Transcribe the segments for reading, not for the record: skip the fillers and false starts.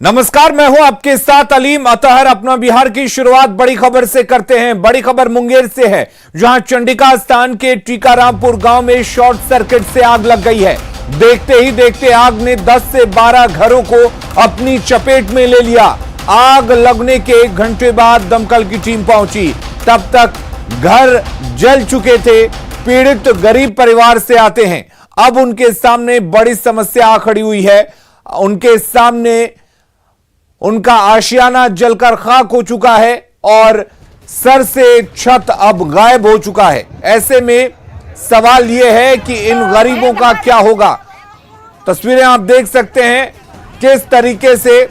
नमस्कार, मैं हूं आपके साथ अलीम अतहर। अपना बिहार की शुरुआत बड़ी खबर से करते हैं। बड़ी खबर मुंगेर से है, जहां चंडिका स्थान के टीकारामपुर गांव में शॉर्ट सर्किट से आग लग गई है। देखते ही देखते आग ने 10 से 12 घरों को अपनी चपेट में ले लिया। आग लगने के 1 घंटे बाद दमकल की टीम पहुंची। तब तक घर जल चुके थे। पीड़ित गरीब परिवार से आते हैं। अब उनके सामने बड़ी समस्या आ खड़ी हुई है। उनके सामने उनका आशियाना जलकर खाक हो चुका है और सर से छत अब गायब हो चुका है। ऐसे में सवाल यह है कि इन गरीबों का क्या होगा। तस्वीरें आप देख सकते हैं किस तरीके से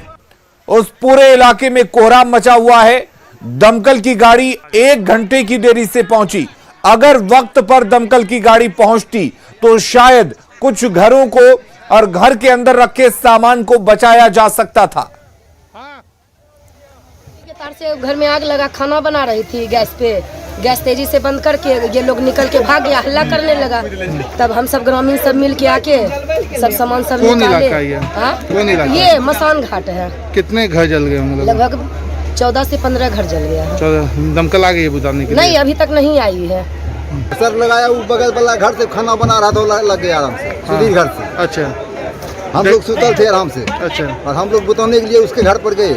उस पूरे इलाके में कोहराम मचा हुआ है। दमकल की गाड़ी 1 घंटे की देरी से पहुंची। अगर वक्त पर दमकल की गाड़ी पहुंचती तो शायद कुछ घरों को और घर के अंदर रखे सामान को बचाया जा सकता था। तार से घर में आग लगा, खाना बना रही थी गैस पे। गैस तेजी से बंद करके ये लोग निकल के भाग गया, हल्ला करने लगा। तब हम सब ग्रामीण सब मिल के आके सब सामान सब निकाले। कौन इलाका? ये मसान घाट है। कितने घर जल गए होंगे? लगभग 14 से 15 घर जल गया है। 14 दमकल आ गई है बुझाने के लिए? नहीं, अभी तक नहीं आई है। सर लगाया, वो बगल वाला घर से खाना बना रहा था, लग गया आराम से। सुधीर घर से। अच्छा, हम लोग सुतल थे आराम से। अच्छा, और हम लोग बुताने के लिए उसके घर पर गए।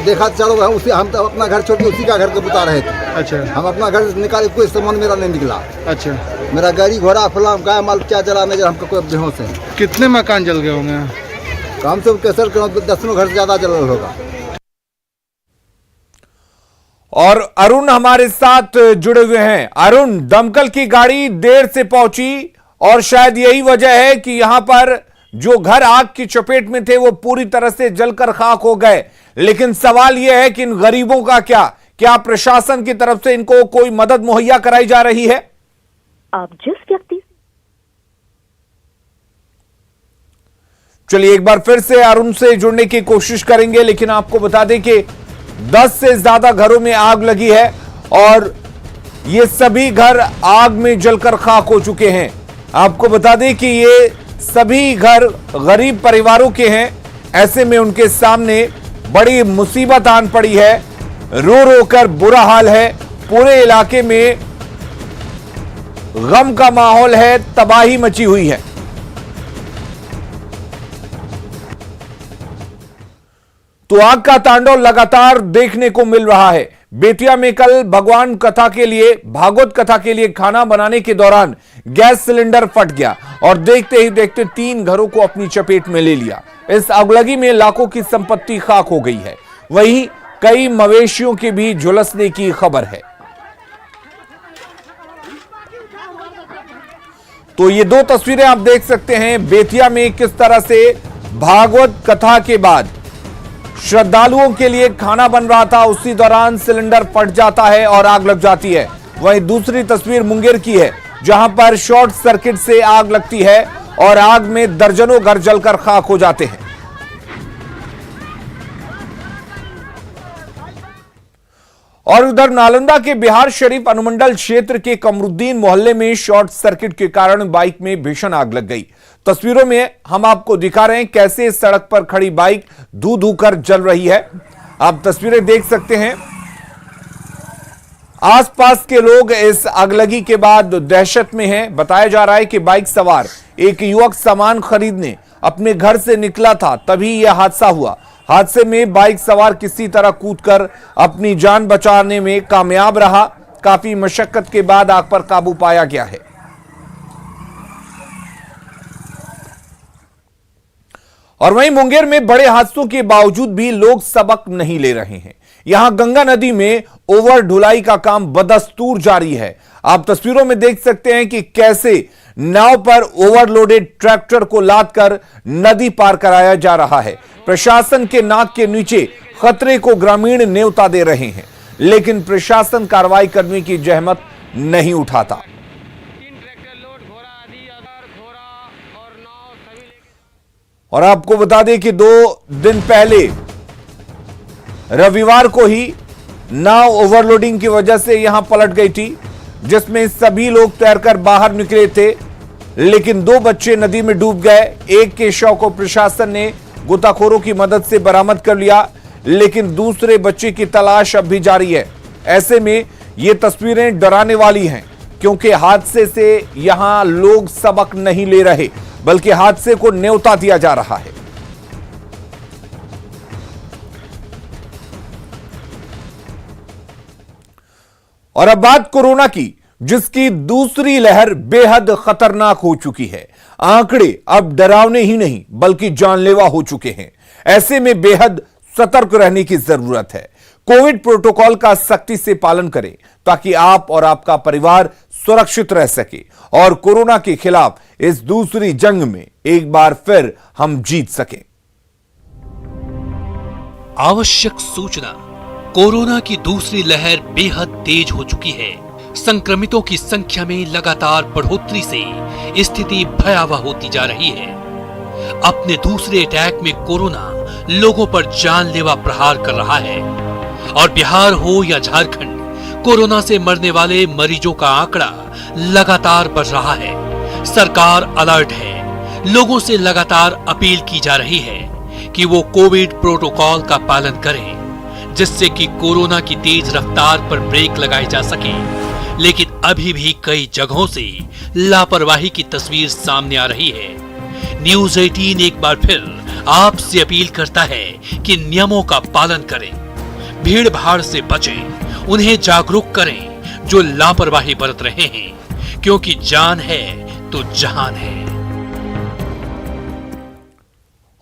देखा चलो हम तो अपना घर छोड़ के उसी का घर को बुता रहे थे। अच्छा, हम अपना घर निकाले, कोई सामान मेरा नहीं निकला। अच्छा, मेरा गाड़ी घोड़ा फला गाय माल क्या जला नहीं, हमको कोई बेहोश है। कितने मकान जल गए होंगे? कम से कम सर 10 घर से ज्यादा जल होगा। और अरुण हमारे साथ जुड़े हुए हैं। अरुण, दमकल की गाड़ी देर से पहुंची और शायद यही वजह है कि यहां पर जो घर आग की चपेट में थे वो पूरी तरह से जलकर खाक हो गए। लेकिन सवाल यह है कि इन गरीबों का क्या प्रशासन की तरफ से इनको कोई मदद मुहैया कराई जा रही है? आप जिस व्यक्ति चलिए एक बार फिर से अरुण से जुड़ने की कोशिश करेंगे, लेकिन आपको बता दें कि 10 से ज्यादा घरों में आग लगी है और ये सभी घर आग में जलकर खाक हो चुके हैं। आपको बता दें कि ये सभी घर गरीब परिवारों के हैं। ऐसे में उनके सामने बड़ी मुसीबत आन पड़ी है। रो रो कर बुरा हाल है। पूरे इलाके में गम का माहौल है, तबाही मची हुई है। तो आग का तांडव लगातार देखने को मिल रहा है। बेतिया में कल भगवान कथा के लिए, भागवत कथा के लिए खाना बनाने के दौरान गैस सिलेंडर फट गया और देखते ही देखते 3 घरों को अपनी चपेट में ले लिया। इस आगलगी में लाखों की संपत्ति खाक हो गई है। वहीं कई मवेशियों के भी झुलसने की खबर है। तो ये 2 तस्वीरें आप देख सकते हैं बेतिया में किस तरह से भागवत कथा के बाद श्रद्धालुओं के लिए खाना बन रहा था, उसी दौरान सिलेंडर फट जाता है और आग लग जाती है। वहीं दूसरी तस्वीर मुंगेर की है, जहां पर शॉर्ट सर्किट से आग लगती है और आग में दर्जनों घर जलकर खाक हो जाते हैं। और उधर नालंदा के बिहार शरीफ अनुमंडल क्षेत्र के कमरुद्दीन मोहल्ले में शॉर्ट सर्किट के कारण बाइक में भीषण आग लग गई। तस्वीरों में हम आपको दिखा रहे हैं कैसे सड़क पर खड़ी बाइक धू धू कर जल रही है। आप तस्वीरें देख सकते हैं। आसपास के लोग इस आगलगी के बाद दहशत में हैं। बताया जा रहा है कि बाइक सवार एक युवक सामान खरीदने अपने घर से निकला था, तभी यह हादसा हुआ। हादसे में बाइक सवार किसी तरह कूदकर अपनी जान बचाने में कामयाब रहा। काफी मशक्कत के बाद आग पर काबू पाया गया है। और वहीं मुंगेर में बड़े हादसों के बावजूद भी लोग सबक नहीं ले रहे हैं। यहां गंगा नदी में ओवर ढुलाई का काम बदस्तूर जारी है। आप तस्वीरों में देख सकते हैं कि कैसे नाव पर ओवरलोडेड ट्रैक्टर को लादकर नदी पार कराया जा रहा है। प्रशासन के नाक के नीचे खतरे को ग्रामीण न्योता दे रहे हैं, लेकिन प्रशासन कार्रवाई करने की जहमत नहीं उठाता। और आपको बता दें कि 2 दिन पहले रविवार को ही नाव ओवरलोडिंग की वजह से यहां पलट गई थी, जिसमें सभी लोग तैरकर बाहर निकले थे, लेकिन 2 बच्चे नदी में डूब गए। एक के शव को प्रशासन ने गोताखोरों की मदद से बरामद कर लिया, लेकिन दूसरे बच्चे की तलाश अब भी जारी है। ऐसे में ये तस्वीरें डराने वाली हैं, क्योंकि हादसे से यहां लोग सबक नहीं ले रहे, बल्कि हादसे को न्योता दिया जा रहा है। और अब बात कोरोना की, जिसकी दूसरी लहर बेहद खतरनाक हो चुकी है। आंकड़े अब डरावने ही नहीं बल्कि जानलेवा हो चुके हैं। ऐसे में बेहद सतर्क रहने की जरूरत है। कोविड प्रोटोकॉल का सख्ती से पालन करें ताकि आप और आपका परिवार सुरक्षित रह सके और कोरोना के खिलाफ इस दूसरी जंग में एक बार फिर हम जीत सकें। आवश्यक सूचना, कोरोना की दूसरी लहर बेहद तेज हो चुकी है। संक्रमितों की संख्या में लगातार बढ़ोतरी से स्थिति भयावह होती जा रही है। अपने दूसरे अटैक में कोरोना लोगों पर जानलेवा प्रहार कर रहा है और बिहार हो या झारखंड, कोरोना से मरने वाले मरीजों का आंकड़ा लगातार बढ़ रहा है। सरकार अलर्ट है। लोगों से लगातार अपील की जा रही है कि वो कोविड प्रोटोकॉल का पालन करें, जिससे कि कोरोना की तेज रफ्तार पर ब्रेक लगाई जा सके। लेकिन अभी भी कई जगहों से लापरवाही की तस्वीर सामने आ रही है। न्यूज़ 18 एक बार फिर आपसे अपील करता है कि नियमों का पालन करें, भीड़ भाड़ से बचें, उन्हें जागरूक करें जो लापरवाही बरत रहे हैं, क्योंकि जान है तो जहान है।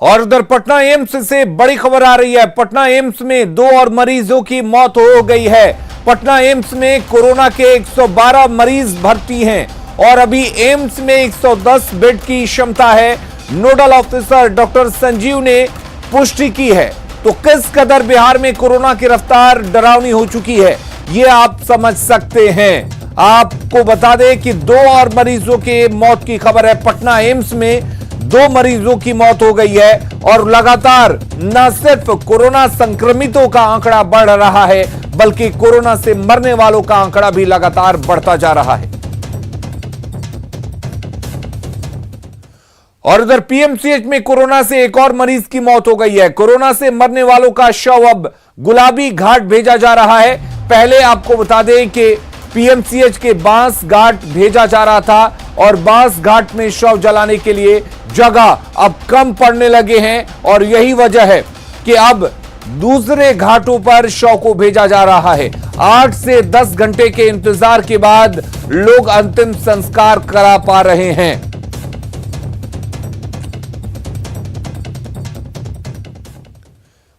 और उधर पटना एम्स से बड़ी खबर आ रही है। पटना एम्स में 2 और मरीजों की मौत हो गई है। पटना एम्स में कोरोना के 112 मरीज भर्ती हैं और अभी एम्स में 110 बेड की क्षमता है। नोडल ऑफिसर डॉक्टर संजीव ने पुष्टि की है। तो किस कदर बिहार में कोरोना की रफ्तार डरावनी हो चुकी है, ये आप समझ सकते हैं। आपको बता दें कि 2 और मरीजों के मौत की खबर है। पटना एम्स में 2 मरीजों की मौत हो गई है और लगातार न सिर्फ कोरोना संक्रमितों का आंकड़ा बढ़ रहा है, बल्कि कोरोना से मरने वालों का आंकड़ा भी लगातार बढ़ता जा रहा है। और उधर पीएमसीएच में कोरोना से एक और मरीज की मौत हो गई है। कोरोना से मरने वालों का शव अब गुलाबी घाट भेजा जा रहा है। पहले आपको बता दें कि पीएमसीएच के बांस घाट भेजा जा रहा था और बांस घाट में शव जलाने के लिए जगह अब कम पड़ने लगे हैं और यही वजह है कि अब दूसरे घाटों पर शव को भेजा जा रहा है। 8 से 10 घंटे के इंतजार के बाद लोग अंतिम संस्कार करा पा रहे हैं।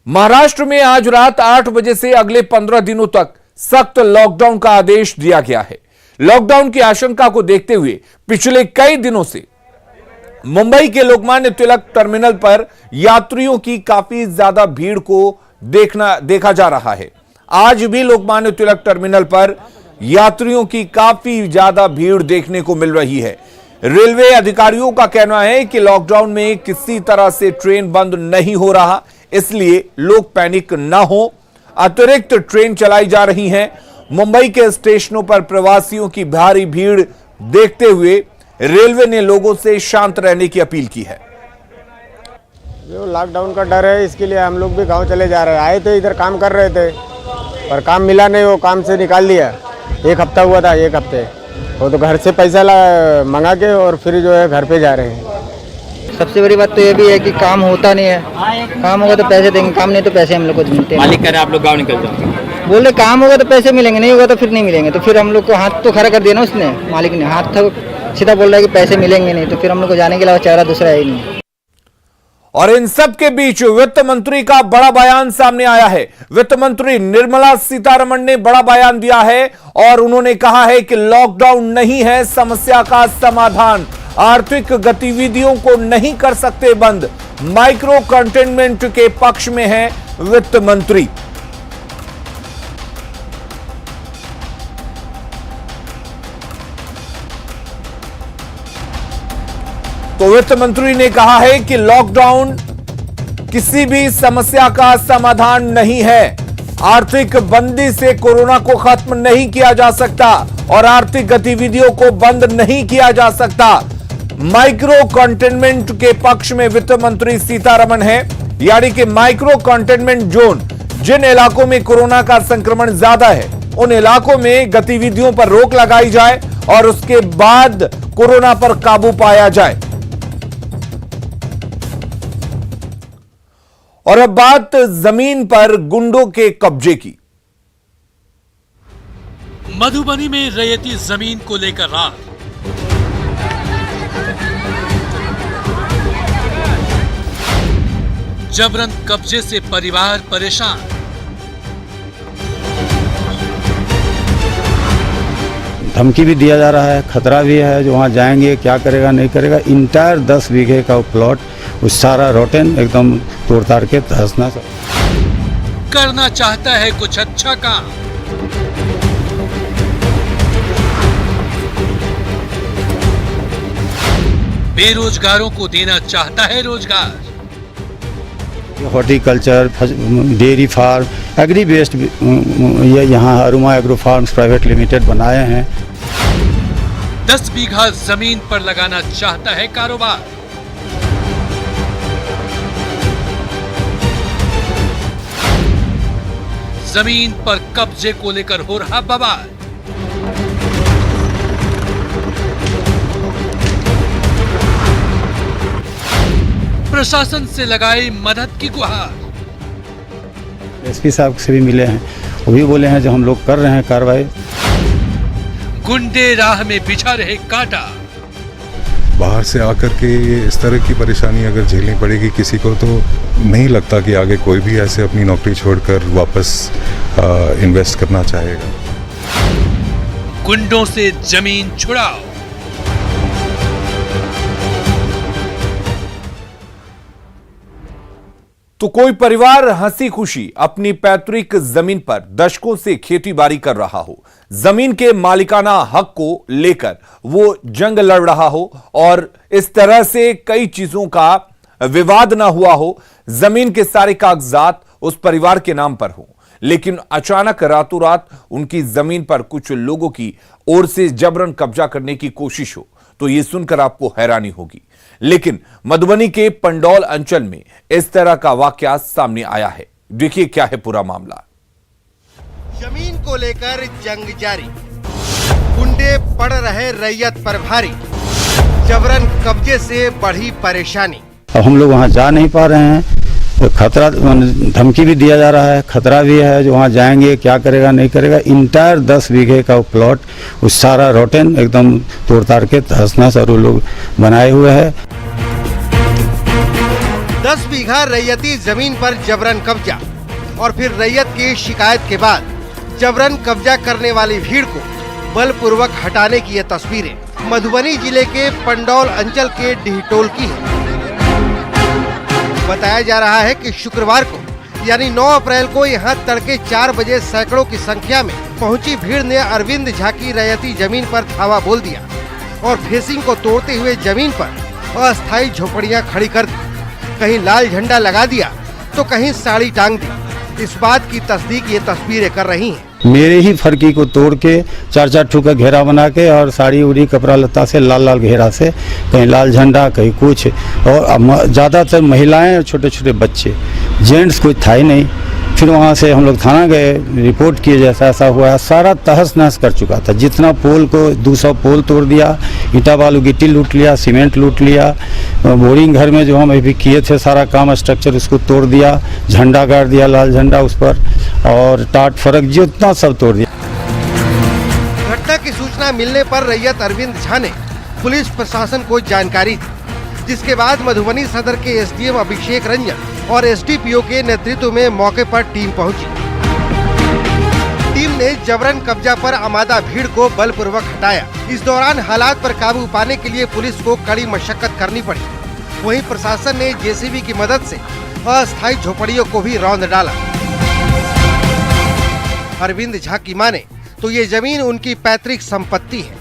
महाराष्ट्र में आज रात 8 बजे से अगले 15 दिनों तक सख्त लॉकडाउन का आदेश दिया गया है। लॉकडाउन की आशंका को देखते हुए पिछले कई दिनों से मुंबई के लोकमान्य तिलक टर्मिनल पर यात्रियों की काफी ज्यादा भीड़ को देखा जा रहा है। आज भी लोकमान्य तिलक टर्मिनल पर यात्रियों की काफी ज्यादा भीड़ देखने को मिल रही है। रेलवे अधिकारियों का कहना है कि लॉकडाउन में किसी तरह से ट्रेन बंद नहीं हो रहा, इसलिए लोग पैनिक ना हो। अतिरिक्त ट्रेन चलाई जा रही हैं। मुंबई के स्टेशनों पर प्रवासियों की भारी भीड़ देखते हुए रेलवे ने लोगों से शांत रहने की अपील की है। जो लॉकडाउन का डर है, इसके लिए हम लोग भी गांव चले जा रहे हैं। आए थे, इधर काम कर रहे थे, पर काम मिला नहीं, वो काम से निकाल दिया। 1 हफ्ता हुआ था, 1 हफ्ते वो तो घर से पैसा मंगा के और फिर जो है घर पे जा रहे हैं। सबसे बड़ी बात तो ये भी है कि काम होता नहीं है। काम होगा तो पैसे देंगे, काम नहीं तो पैसे हम लोग को मिलते हैं। मालिक कह रहे आप लोग गाँव निकल जाओ। बोल रहे काम होगा तो पैसे मिलेंगे, नहीं होगा तो फिर नहीं मिलेंगे। तो फिर हम लोग को हाथ तो खड़ा कर दिया ना उसने, मालिक ने हाथ तो सीधा बोल रहा है कि पैसे मिलेंगे नहीं, तो फिर हम लोग को जाने के अलावा चारा दूसरा है ही नहीं। और इन सब के बीच वित्त मंत्री का बड़ा बयान सामने आया है। वित्त मंत्री निर्मला सीतारमण ने बड़ा बयान दिया है और उन्होंने कहा है कि लॉकडाउन नहीं है समस्या का समाधान। आर्थिक गतिविधियों को नहीं कर सकते बंद। माइक्रो कंटेनमेंट के पक्ष में है वित्त मंत्री। तो वित्त मंत्री ने कहा है कि लॉकडाउन किसी भी समस्या का समाधान नहीं है। आर्थिक बंदी से कोरोना को खत्म नहीं किया जा सकता और आर्थिक गतिविधियों को बंद नहीं किया जा सकता। माइक्रो कंटेनमेंट के पक्ष में वित्त मंत्री सीतारमण है। यानी कि माइक्रो कंटेनमेंट जोन। जिन इलाकों में कोरोना का संक्रमण ज्यादा है उन इलाकों में गतिविधियों पर रोक लगाई जाए और उसके बाद कोरोना पर काबू पाया जाए। और अब बात जमीन पर गुंडों के कब्जे की। मधुबनी में रैयती जमीन को लेकर रात। जबरन कब्जे से परिवार परेशान। धमकी भी दिया जा रहा है, खतरा भी है, जो वहाँ जाएंगे क्या करेगा नहीं करेगा। इंटायर 10 बीघे का प्लॉट उस सारा रोटेन एकदम तोड़ ताड़ के धंसना। करना चाहता है कुछ अच्छा काम। बेरोजगारों को देना चाहता है रोजगार। Horticulture, dairy farm, agri based ये यहाँ Aruma agro farms private limited बनाए हैं। 10 बीघा जमीन पर लगाना चाहता है कारोबार। जमीन पर कब्जे को लेकर हो रहा बवाल। प्रशासन से लगाई मदद की गुहार। एसपी साहब से भी मिले हैं, वो भी बोले हैं जो हम लोग कर रहे हैं कार्रवाई। गुंडे राह में बिछा रहे कांटा। बाहर से आकर के इस तरह की परेशानी अगर झेलनी पड़ेगी किसी को तो नहीं लगता कि आगे कोई भी ऐसे अपनी नौकरी छोड़कर वापस इन्वेस्ट करना चाहेगा। गुंडों से जमीन छुड़ाओ। तो कोई परिवार हंसी खुशी अपनी पैतृक जमीन पर दशकों से खेती बाड़ी कर रहा हो, जमीन के मालिकाना हक को लेकर वो जंग लड़ रहा हो और इस तरह से कई चीजों का विवाद ना हुआ हो, जमीन के सारे कागजात उस परिवार के नाम पर हो, लेकिन अचानक रातों रात उनकी जमीन पर कुछ लोगों की ओर से जबरन कब्जा करने की कोशिश हो, तो यह सुनकर आपको हैरानी होगी। लेकिन मधुबनी के पंडौल अंचल में इस तरह का वाकया सामने आया है। देखिए क्या है पूरा मामला। जमीन को लेकर जंग जारी, गुंडे पड़ रहे रैयत पर भारी, जबरन कब्जे से बढ़ी परेशानी। अब हम लोग वहाँ जा नहीं पा रहे हैं, तो खतरा, धमकी भी दिया जा रहा है, खतरा भी है, जो वहाँ जाएंगे क्या करेगा नहीं करेगा। इंटायर 10 बीघे का प्लॉट उस सारा रोटेन एकदम तोड़ ताड़ के धंसना सारे लोग बनाए हुए हैं। 10 बीघा रैयती जमीन पर जबरन कब्जा और फिर रैयत की शिकायत के बाद जबरन कब्जा करने वाली भीड़ को बलपूर्वक हटाने की ये तस्वीरें मधुबनी जिले के पंडौल अंचल के डिहटोल की है। बताया जा रहा है कि शुक्रवार को यानी 9 अप्रैल को यहां तड़के 4 बजे सैकड़ों की संख्या में पहुंची भीड़ ने अरविंद झा की रैयती जमीन पर धावा बोल दिया और फेसिंग को तोड़ते हुए जमीन पर अस्थायी झोपड़ियां खड़ी कर दी। कहीं लाल झंडा लगा दिया तो कहीं साड़ी टांग दी। इस बात की तस्दीक ये तस्वीरें कर रही हैं। मेरे ही फरकी को तोड़ के 4-4 ठू का घेरा बना के और साड़ी उड़ी कपड़ा लत्ता से लाल घेरा से, कहीं लाल झंडा कहीं कुछ, और ज़्यादातर महिलाएं और छोटे छोटे बच्चे, जेंट्स कोई था ही नहीं। फिर वहाँ से हम लोग थाना गए, रिपोर्ट किए जैसा ऐसा हुआ है। सारा तहस नहस कर चुका था, जितना पोल को 200 पोल तोड़ दिया, ईटा बालू गिट्टी लूट लिया, सीमेंट लूट लिया, बोरिंग घर में जो हम अभी किए थे सारा काम स्ट्रक्चर उसको तोड़ दिया, झंडा गाड़ दिया लाल झंडा उस पर, और टाट फरक जितना सब तोड़ दिया। घटना की सूचना मिलने पर रैयत अरविंद झा ने पुलिस प्रशासन को जानकारी दी, जिसके बाद मधुबनी सदर के एसडीएम अभिषेक रंजन और एसडीपीओ के नेतृत्व में मौके पर टीम पहुंची। टीम ने जबरन कब्जा पर आमादा भीड़ को बलपूर्वक हटाया। इस दौरान हालात पर काबू पाने के लिए पुलिस को कड़ी मशक्कत करनी पड़ी। वहीं प्रशासन ने जेसीबी की मदद से अस्थायी झोपड़ियों को भी रौंद डाला। अरविंद झा की माने तो ये जमीन उनकी पैतृक संपत्ति है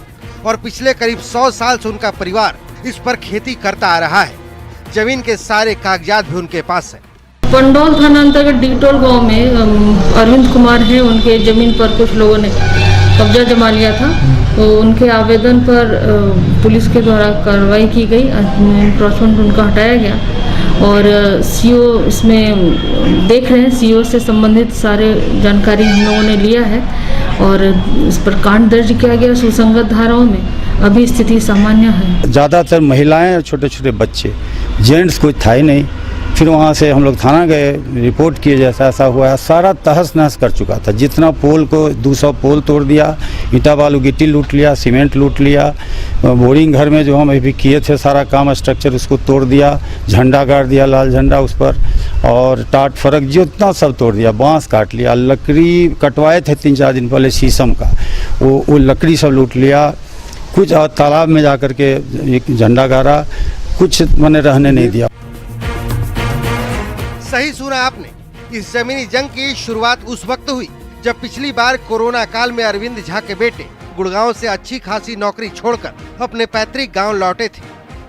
और पिछले करीब 100 साल से उनका परिवार इस पर खेती करता आ रहा है। जमीन के सारे कागजात भी उनके पास है। पंडौल थाना अंतर्गत डिगटोल गांव में अरविंद कुमार है, उनके जमीन पर कुछ लोगों ने कब्जा जमा लिया था, तो उनके आवेदन पर पुलिस के द्वारा कार्रवाई की गई, एनक्रोचमेंट उनका हटाया गया और सीओ इसमें देख रहे हैं। सीओ से संबंधित सारे जानकारी हम लोगों ने लिया है और इस पर कांड दर्ज किया गया सुसंगत धाराओं में। अभी स्थिति सामान्य है। ज़्यादातर महिलाएं और छोटे छोटे बच्चे, जेंट्स कोई था ही नहीं। फिर वहाँ से हम लोग थाना गए, रिपोर्ट किए जैसा ऐसा हुआ है। सारा तहस नहस कर चुका था। जितना पोल को 200 पोल तोड़ दिया, ईंटा बालू गिट्टी लूट लिया, सीमेंट लूट लिया। बोरिंग घर में जो हम अभी किए थे सारा काम स्ट्रक्चर उसको तोड़ दिया, झंडा गाड़ दिया, लाल झंडा उस पर, और टाट फरक जितना सब तोड़ दिया। बांस काट लिया, लकड़ी कटवाए थे 3-4 दिन पहले शीशम का, वो लकड़ी सब लूट लिया। कुछ तालाब में जा कर के एक झंडा गाड़ा, कुछ मैंने रहने नहीं दिया। सही सुना आपने। इस जमीनी जंग की शुरुआत उस वक्त हुई जब पिछली बार कोरोना काल में अरविंद झा के बेटे गुड़गांव से अच्छी खासी नौकरी छोड़कर अपने पैतृक गांव लौटे थे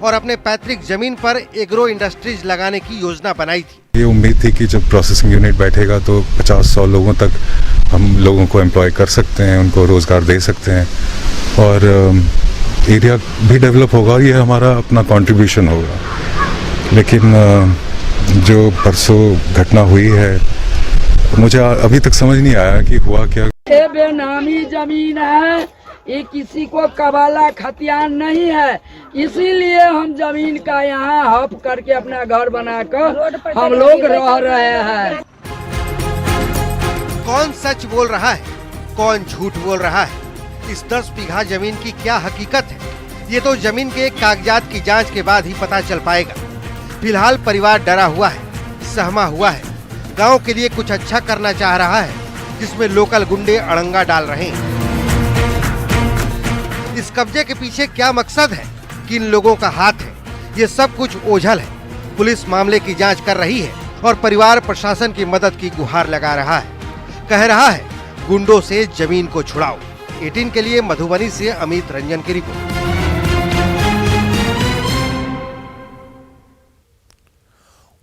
और अपने पैतृक जमीन पर एग्रो इंडस्ट्रीज लगाने की योजना बनाई थी। ये उम्मीद थी कि जब प्रोसेसिंग यूनिट बैठेगा तो 50-100 लोगों तक हम लोगों को एम्प्लॉय कर सकते हैं, उनको रोजगार दे सकते हैं और एरिया भी डेवलप होगा। ये हमारा अपना कंट्रीब्यूशन होगा। लेकिन जो परसों घटना हुई है, मुझे अभी तक समझ नहीं आया कि हुआ क्या। ये बेनामी जमीन है, ये किसी को कबाला खतियान नहीं है, इसीलिए हम जमीन का यहाँ हफ करके अपना घर बनाकर हम लोग रह रहे हैं। कौन सच बोल रहा है, कौन झूठ बोल रहा है, इस 10 बीघा जमीन की क्या हकीकत है, ये तो जमीन के कागजात की जांच के बाद ही पता चल पाएगा। फिलहाल परिवार डरा हुआ है, सहमा हुआ है, गांव के लिए कुछ अच्छा करना चाह रहा है, जिसमें लोकल गुंडे अड़ंगा डाल रहे हैं। इस कब्जे के पीछे क्या मकसद है, किन लोगों का हाथ है, ये सब कुछ ओझल है। पुलिस मामले की जांच कर रही है और परिवार प्रशासन की मदद की गुहार लगा रहा है। कह रहा है गुंडों से जमीन को छुड़ाओ। 18 के लिए मधुबनी से अमित रंजन की रिपोर्ट।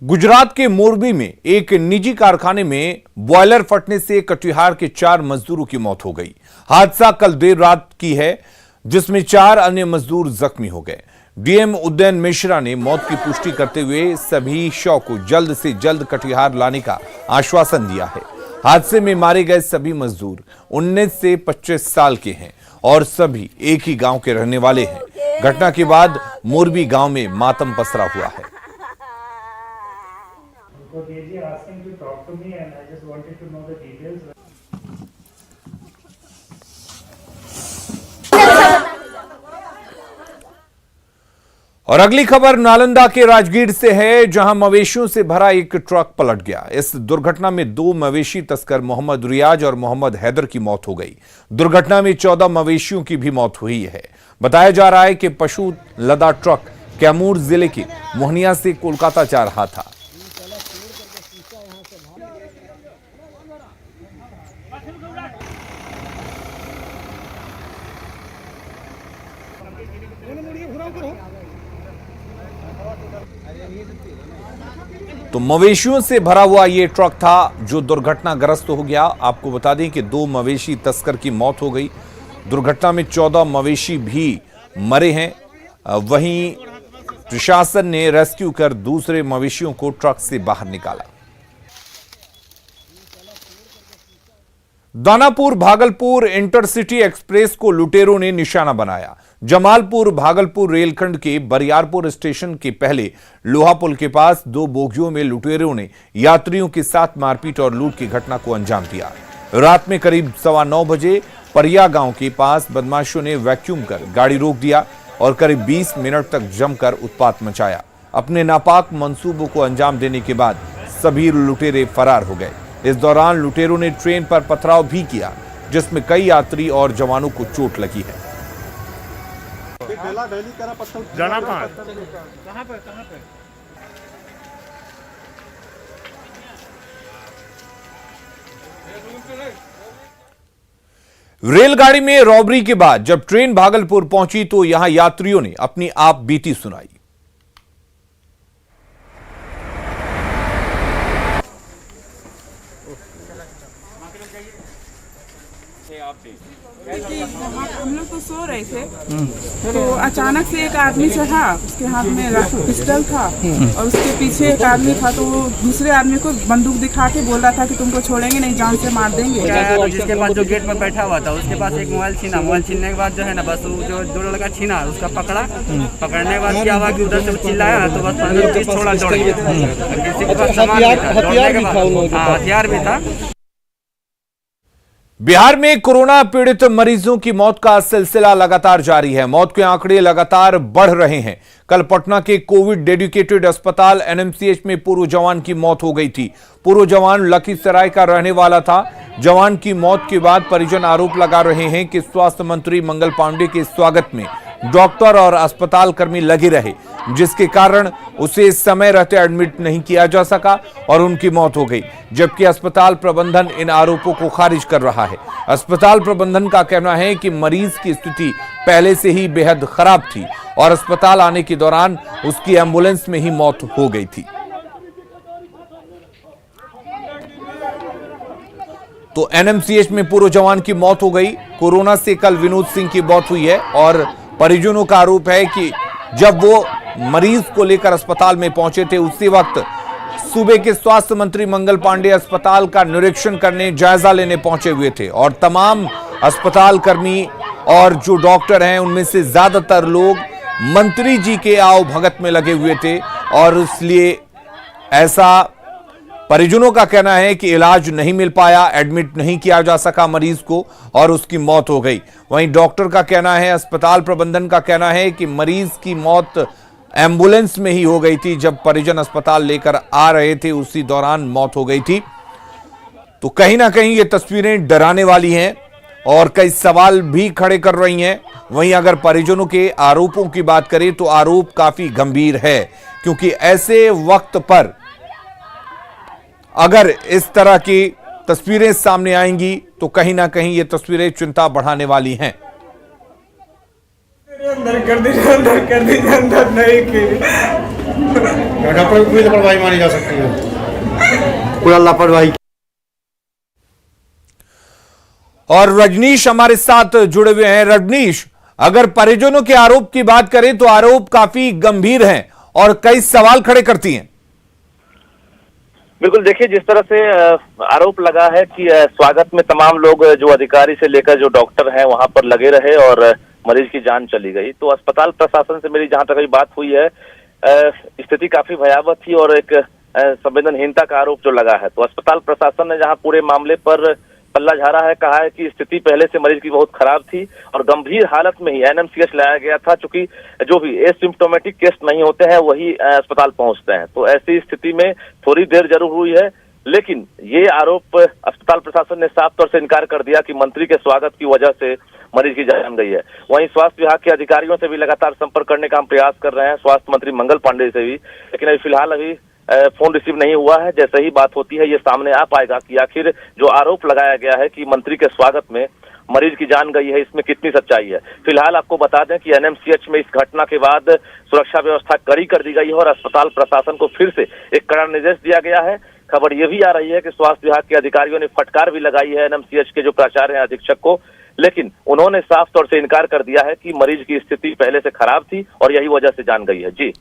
गुजरात के मोरबी में एक निजी कारखाने में बॉयलर फटने से कटिहार के 4 मजदूरों की मौत हो गई। हादसा कल देर रात की है, जिसमें 4 अन्य मजदूर जख्मी हो गए। डीएम उदयन मिश्रा ने मौत की पुष्टि करते हुए सभी शव को जल्द से जल्द कटिहार लाने का आश्वासन दिया है। हादसे में मारे गए सभी मजदूर 19 से 25 साल के हैं और सभी एक ही गांव के रहने वाले हैं। घटना के बाद मोरबी गांव में मातम पसरा हुआ है। और अगली खबर नालंदा के राजगीर से है, जहां मवेशियों से भरा एक ट्रक पलट गया। इस दुर्घटना में 2 मवेशी तस्कर मोहम्मद रियाज और मोहम्मद हैदर की मौत हो गई। दुर्घटना में 14 मवेशियों की भी मौत हुई है। बताया जा रहा है कि पशु लदा ट्रक कैमूर जिले के मोहनिया से कोलकाता जा रहा था। तो मवेशियों से भरा हुआ यह ट्रक था जो दुर्घटनाग्रस्त हो गया। आपको बता दें कि 2 मवेशी तस्कर की मौत हो गई। दुर्घटना में 14 मवेशी भी मरे हैं। वहीं प्रशासन ने रेस्क्यू कर दूसरे मवेशियों को ट्रक से बाहर निकाला। दानापुर भागलपुर इंटरसिटी एक्सप्रेस को लुटेरों ने निशाना बनाया। जमालपुर भागलपुर रेलखंड के बरियारपुर स्टेशन के पहले लोहा पुल के पास 2 बोगियों में लुटेरों ने यात्रियों के साथ मारपीट और लूट की घटना को अंजाम दिया। रात में करीब 9:15 बजे परिया गांव के पास बदमाशों ने वैक्यूम कर गाड़ी रोक दिया और करीब 20 मिनट तक जमकर उत्पात मचाया। अपने नापाक मंसूबों को अंजाम देने के बाद सभी लुटेरे फरार हो गए। इस दौरान लुटेरों ने ट्रेन पर पथराव भी किया, जिसमें कई यात्री और जवानों को चोट लगी है। जाना कहाँ पे? रेलगाड़ी में रॉबरी के बाद जब ट्रेन भागलपुर पहुंची तो यहां यात्रियों ने अपनी आप बीती सुनाई। हम लोग तो सो रहे थे तो अचानक से एक आदमी चढ़ा, उसके हाथ में पिस्टल था और उसके पीछे एक आदमी था, तो वो दूसरे आदमी को बंदूक दिखा के बोल रहा था कि तुमको छोड़ेंगे नहीं, जान से मार देंगे। जिसके पास जो गेट पर बैठा हुआ था उसके पास एक मोबाइल छीना, मोबाइल छीनने के बाद जो है ना बस जो लड़का छीना उसका पकड़ा, पकड़ने के बाद क्या हुआ कि उधर से चिल्लाया तो बस 15-20 छोड़ा दौड़ गया। किसी के पास सामान भी था, दौड़ने के बाद हथियार भी था। बिहार में कोरोना पीड़ित मरीजों की मौत का सिलसिला लगातार जारी है। मौत के आंकड़े लगातार बढ़ रहे हैं। कल पटना के कोविड डेडिकेटेड अस्पताल एनएमसीएच में पूर्व जवान की मौत हो गई थी। पूर्व जवान लखीसराय का रहने वाला था। जवान की मौत के बाद परिजन आरोप लगा रहे हैं कि स्वास्थ्य मंत्री मंगल पांडे के स्वागत में डॉक्टर और अस्पताल कर्मी लगे रहे, जिसके कारण उसे समय रहते एडमिट नहीं किया जा सका और उनकी मौत हो गई, जबकि अस्पताल प्रबंधन इन आरोपों को खारिज कर रहा है। अस्पताल प्रबंधन का कहना है कि मरीज की स्थिति पहले से ही बेहद खराब थी और अस्पताल आने के दौरान उसकी एम्बुलेंस में ही मौत हो गई थी। तो एनएमसीएच में पूर्व जवान की मौत हो गई। कोरोना से कल विनोद सिंह की मौत हुई है और परिजनों का आरोप है कि जब वो मरीज को लेकर अस्पताल में पहुंचे थे उसी वक्त सूबे के स्वास्थ्य मंत्री मंगल पांडे अस्पताल का निरीक्षण करने, जायजा लेने पहुंचे हुए थे और तमाम अस्पताल कर्मी और जो डॉक्टर हैं उनमें से ज्यादातर लोग मंत्री जी के आओ भगत में लगे हुए थे और इसलिए ऐसा परिजनों का कहना है कि इलाज नहीं मिल पाया, एडमिट नहीं किया जा सका मरीज को और उसकी मौत हो गई। वहीं डॉक्टर का कहना है, अस्पताल प्रबंधन का कहना है कि मरीज की मौत एम्बुलेंस में ही हो गई थी। जब परिजन अस्पताल लेकर आ रहे थे उसी दौरान मौत हो गई थी। तो कहीं ना कहीं ये तस्वीरें डराने वाली हैं और कई सवाल भी खड़े कर रही हैं। वहीं अगर परिजनों के आरोपों की बात करें तो आरोप काफी गंभीर है, क्योंकि ऐसे वक्त पर अगर इस तरह की तस्वीरें सामने आएंगी तो कहीं ना कहीं ये तस्वीरें चिंता बढ़ाने वाली हैं। अंदर कर दीजिए, अंदर कर दीजिए, अंदर नहीं कीजिए। कोई लापरवाही मानी जा सकती है, पूरा लापरवाही। और रजनीश हमारे साथ जुड़े हुए हैं। रजनीश, अगर परिजनों के आरोप की बात करें तो आरोप काफी गंभीर हैं और कई सवाल खड़े करती हैं। बिल्कुल, देखिए जिस तरह से आरोप लगा है कि स्वागत में तमाम लोग जो अधिकारी से लेकर जो डॉक्टर हैं वहां पर लगे रहे और मरीज की जान चली गई। तो अस्पताल प्रशासन से मेरी जहां तक अभी बात हुई है, स्थिति काफी भयावह थी और एक संवेदनहीनता का आरोप जो लगा है। तो अस्पताल प्रशासन ने जहां पूरे मामले पर पल्ला झाड़ा है, कहा है कि स्थिति पहले से मरीज की बहुत खराब थी और गंभीर हालत में ही एनएमसीएच लाया गया था, चूंकि जो भी एसिम्प्टोमेटिक केस नहीं होते हैं वही अस्पताल पहुंचते हैं। तो ऐसी स्थिति में थोड़ी देर जरूर हुई है, लेकिन ये आरोप अस्पताल प्रशासन ने साफ तौर से इनकार कर दिया कि मंत्री के स्वागत की वजह से मरीज की जान गई है। वहीं स्वास्थ्य विभाग के अधिकारियों से भी लगातार संपर्क करने का हम प्रयास कर रहे हैं, स्वास्थ्य मंत्री मंगल पांडे से भी, लेकिन अभी फिलहाल फोन रिसीव नहीं हुआ है। जैसे ही बात होती है ये सामने आ पाएगा कि आखिर जो आरोप लगाया गया है कि मंत्री के स्वागत में मरीज की जान गई है, इसमें कितनी सच्चाई है। फिलहाल आपको बता दें कि एनएमसीएच में इस घटना के बाद सुरक्षा व्यवस्था कड़ी कर दी गई है और अस्पताल प्रशासन को फिर से एक कड़ा निर्देश दिया गया है। खबर ये भी आ रही है कि स्वास्थ्य विभाग के अधिकारियों ने फटकार भी लगाई है एनएमसीएच के जो प्राचार्य हैं, अधीक्षक को, लेकिन उन्होंने साफ तौर से इनकार कर दिया है कि मरीज की स्थिति पहले से खराब थी और यही वजह से जान गई है। जी,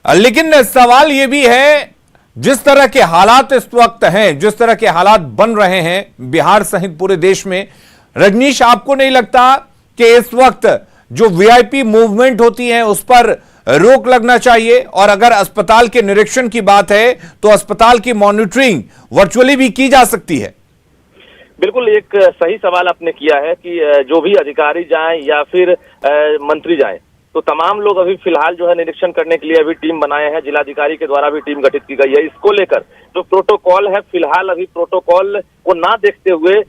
लेकिन सवाल यह भी है, जिस तरह के हालात इस वक्त हैं, जिस तरह के हालात बन रहे हैं बिहार सहित पूरे देश में, रजनीश, आपको नहीं लगता कि इस वक्त जो वीआईपी मूवमेंट होती है उस पर रोक लगना चाहिए? और अगर अस्पताल के निरीक्षण की बात है तो अस्पताल की मॉनिटरिंग वर्चुअली भी की जा सकती है। बिल्कुल, एक सही सवाल आपने किया है कि जो भी अधिकारी जाएं या फिर मंत्री जाएं, तो तमाम लोग अभी फिलहाल जो है निरीक्षण करने के लिए अभी टीम बनाए हैं। जिलाधिकारी के द्वारा भी टीम गठित की गई है। इसको लेकर जो प्रोटोकॉल है, फिलहाल अभी प्रोटोकॉल को ना देखते हुए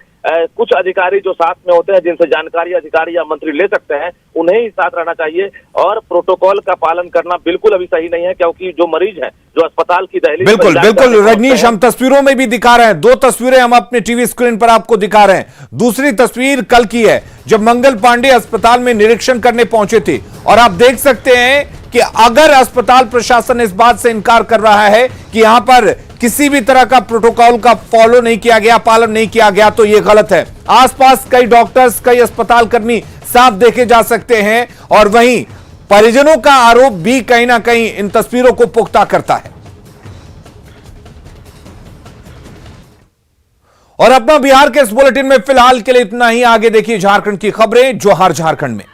कुछ अधिकारी जो साथ में होते हैं, जिनसे जानकारी अधिकारी या मंत्री ले सकते हैं, उन्हें ही साथ रहना चाहिए और प्रोटोकॉल का पालन करना बिल्कुल अभी सही नहीं है, क्योंकि जो मरीज हैं, जो अस्पताल की दहलीज बिल्कुल रजनीश, हम तस्वीरों में भी दिखा रहे हैं, 2 तस्वीरें हम अपने टीवी स्क्रीन पर आपको दिखा रहे हैं। दूसरी तस्वीर कल की है, जब मंगल पांडे अस्पताल में निरीक्षण करने पहुंचे थे और आप देख सकते हैं कि अगर अस्पताल प्रशासन इस बात से इनकार कर रहा है कि यहां पर किसी भी तरह का प्रोटोकॉल का फॉलो नहीं किया गया, पालन नहीं किया गया, तो यह गलत है। आसपास कई डॉक्टर्स, कई अस्पताल कर्मी साफ देखे जा सकते हैं और वहीं परिजनों का आरोप भी कहीं ना कहीं इन तस्वीरों को पुख्ता करता है। और अपना बिहार के इस बुलेटिन में फिलहाल के लिए इतना ही। आगे देखिए झारखंड की खबरें जोहार झारखंड में।